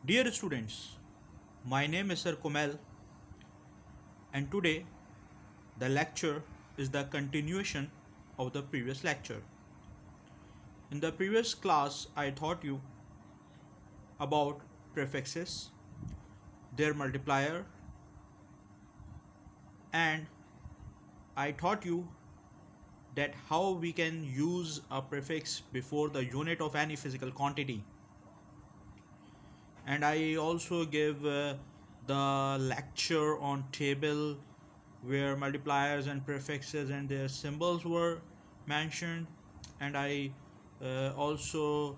Dear students, my name is Sir Kumel, and today the lecture is the continuation of the previous lecture. In the previous class, I taught you about prefixes, their multiplier, and I taught you that how we can use a prefix before the unit of any physical quantity. And I also gave the lecture on table where multipliers and prefixes and their symbols were mentioned, and I also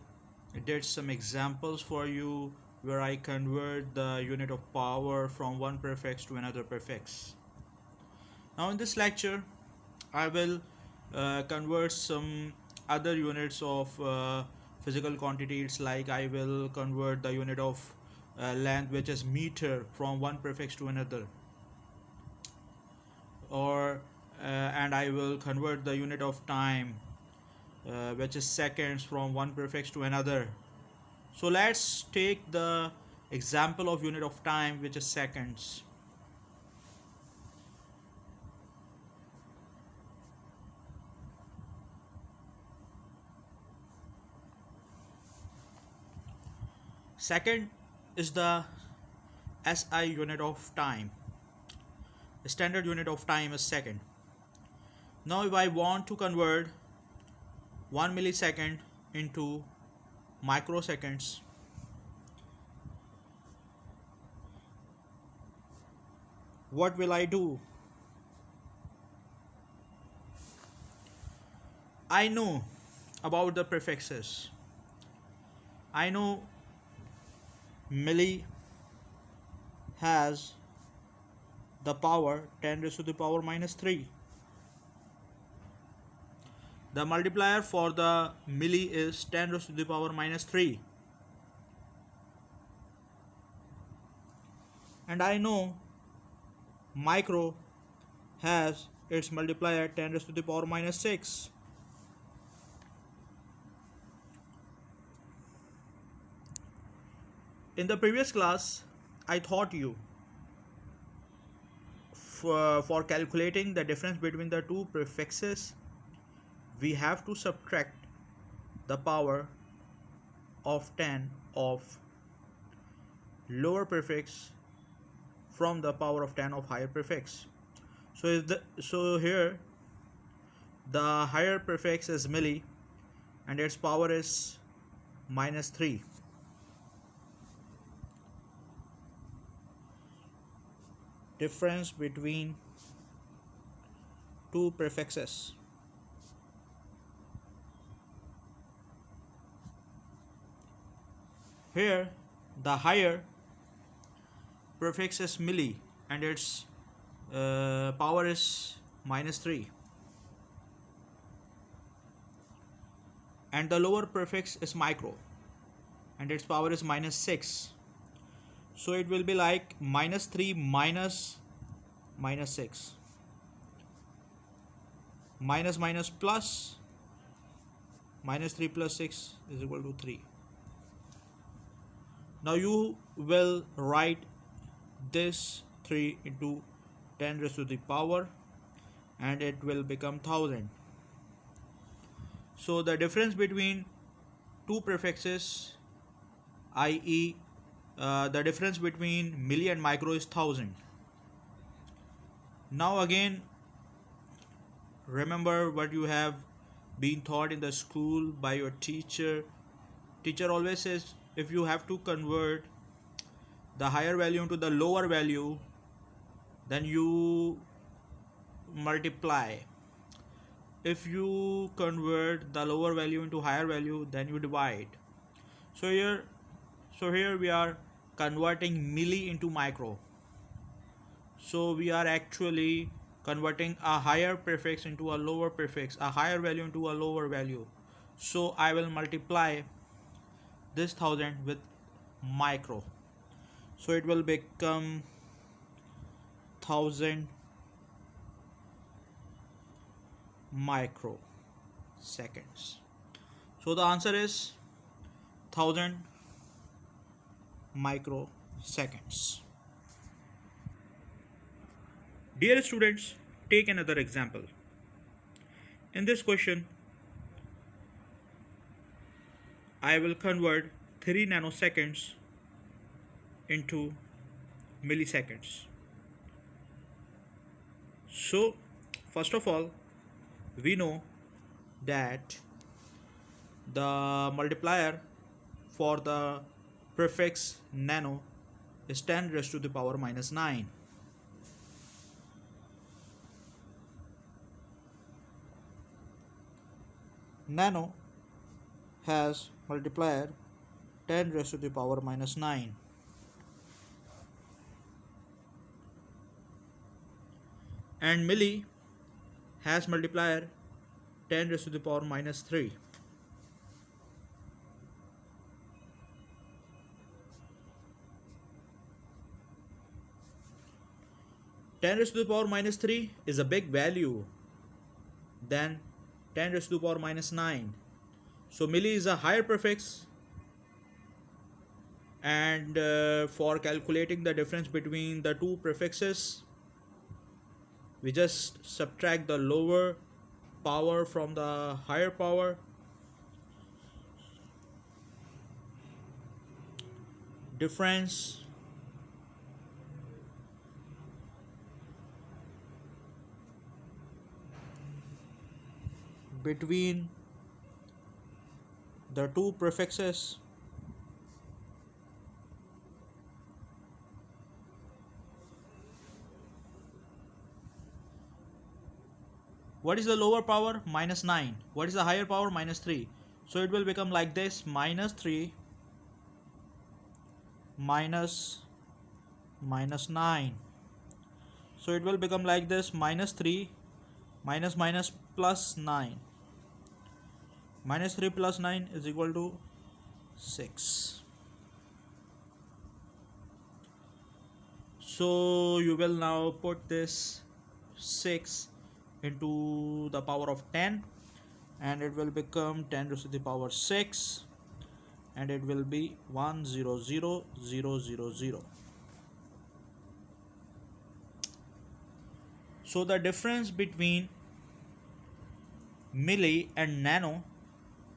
did some examples for you where I convert the unit of power from one prefix to another prefix. Now in this lecture I will convert some other units of physical quantities, like I will convert the unit of length, which is meter, from one prefix to another, or and I will convert the unit of time, which is seconds, from one prefix to another. So let's take the example of unit of time, which is seconds. Second is the SI unit of time. The standard unit of time is second. Now if I want to convert 1 millisecond into microseconds, what will I do? I know about the prefixes. I know milli has the power 10 raised to the power minus 3. The multiplier for the milli is 10 raised to the power minus 3. And I know micro has its multiplier 10 raised to the power minus 6. In the previous class, I taught you for calculating the difference between the two prefixes, we have to subtract the power of 10 of lower prefix from the power of 10 of higher prefix. So here the higher prefix is milli and its power is minus 3. Difference between two prefixes. Here the higher prefix is milli and its power is minus 3, and the lower prefix is micro and its power is minus 6. So it will be like minus 3 minus minus 6, minus minus plus, minus 3 plus 6 is equal to 3. Now you will write this 3 into 10 raised to the power and it will become 1000. So the difference between two prefixes, i.e. The difference between milli and micro is 1000. Now again, remember what you have been taught in the school by your teacher. Teacher always says if you have to convert the higher value into the lower value, then you multiply. If you convert the lower value into higher value, then you divide. So here we are converting milli into micro. So we are actually converting a higher prefix into a lower prefix, a higher value into a lower value. So I will multiply this 1000 with micro. So it will become 1000 microseconds. So the answer is 1000 microseconds. Dear students, take another example. In this question, I will convert 3 nanoseconds into milliseconds. So, first of all, we know that the multiplier for the prefix nano is 10 raised to the power minus 9. Nano has multiplier 10 raised to the power minus 9. And milli has multiplier 10 raised to the power minus 3. Ten raised to the power minus 3 is a big value than 10 raised to the power minus 9. So milli is a higher prefix, and for calculating the difference between the two prefixes, we just subtract the lower power from the higher power. Difference between the two prefixes what is the lower power? Minus 9. What is the higher power? Minus 3. So it will become like this: minus 3 minus 9. So it will become like this: minus 3 minus minus plus 9. Minus 3 plus 9 is equal to 6. So you will now put this 6 into the power of 10, and it will become 10 raised to the power 6, and it will be 100,000. So the difference between milli and nano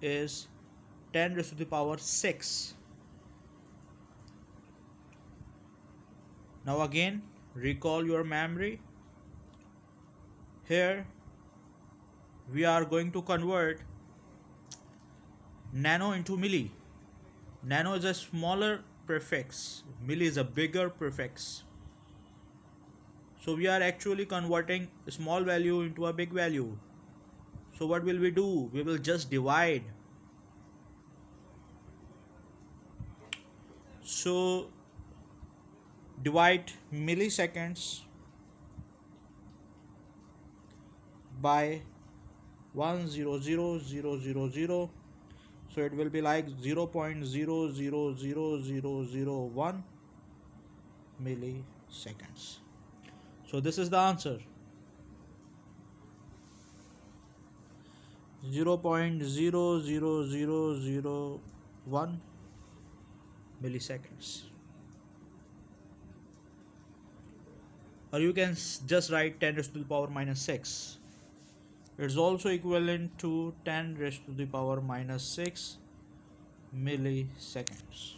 is 10 raised to the power 6. Now again, recall your memory. Here we are going to convert nano into milli. Nano is a smaller prefix, milli is a bigger prefix. So we are actually converting a small value into a big value. So what will we do? We will just divide. So divide milliseconds by 100,000. So it will be like 0.000001 milliseconds. So this is the answer: 0.00001 milliseconds. Or you can just write 10 raised to the power minus 6. It's also equivalent to 10 raised to the power minus 6 milliseconds.